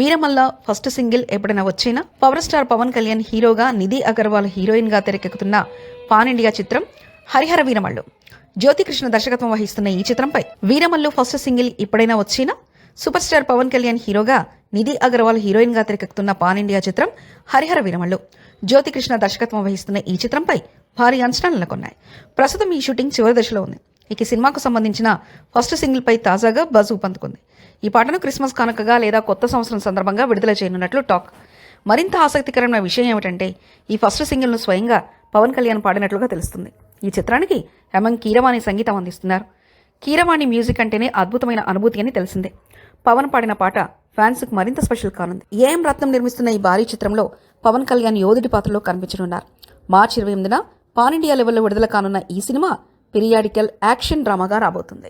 Veeramalla first single ఎప్పుడైనా వచ్చినా power star Pawan Kalyan హీరోగా, నిధి అగర్వాల్ హీరోయిన్ గా తెరకెక్కుతున్న పాన్ ఇండియా చిత్రం హరిహర వీరమల్లు. జ్యోతికృష్ణ దర్శకత్వం వహిస్తున్న ఈ చిత్రంపై వీరమల్లు ఫస్ట్ సింగిల్ ఎప్పుడైనా వచ్చినా సూపర్ స్టార్ పవన్ కళ్యాణ్ హీరోగా, నిధి అగర్వాల్ హీరోయిన్ గా తెరకెక్కుతున్న పాన్ ఇండియా చిత్రం హరిహర వీరమల్లు. జ్యోతికృష్ణ దర్శకత్వం వహిస్తున్న ఈ చిత్రంపై భారీ అంచనాలు నెలకొన్నాయి. ప్రస్తుతం ఈ షూటింగ్ చివరి దశలో ఉంది. ఇక సినిమాకు సంబంధించిన ఫస్ట్ సింగిల్ పై తాజాగా బజ్ ఊపందుకుంది. ఈ పాటను క్రిస్మస్ కానుకగా లేదా కొత్త సంవత్సరం సందర్భంగా విడుదల చేయనున్నట్లు టాక్. మరింత ఆసక్తికరమైన విషయం ఏమిటంటే, ఈ ఫస్ట్ సింగిల్ను స్వయంగా పవన్ కళ్యాణ్ పాడినట్లుగా తెలుస్తుంది. ఈ చిత్రానికి కీరవాణి సంగీతం అందిస్తున్నారు. కీరవాణి మ్యూజిక్ అంటేనే అద్భుతమైన అనుభూతి అని తెలిసిందే. పవన్ పాడిన పాట ఫ్యాన్స్కు మరింత స్పెషల్ కానుంది. ఏఎం రత్నం నిర్మిస్తున్న ఈ భారీ చిత్రంలో పవన్ కళ్యాణ్ యోధుడి పాత్రలో కనిపించనున్నారు. మార్చి 28న పాన్ ఇండియా లెవెల్లో విడుదల కానున్న ఈ సినిమా పీరియాడికల్ యాక్షన్ డ్రామాగా రాబోతుంది.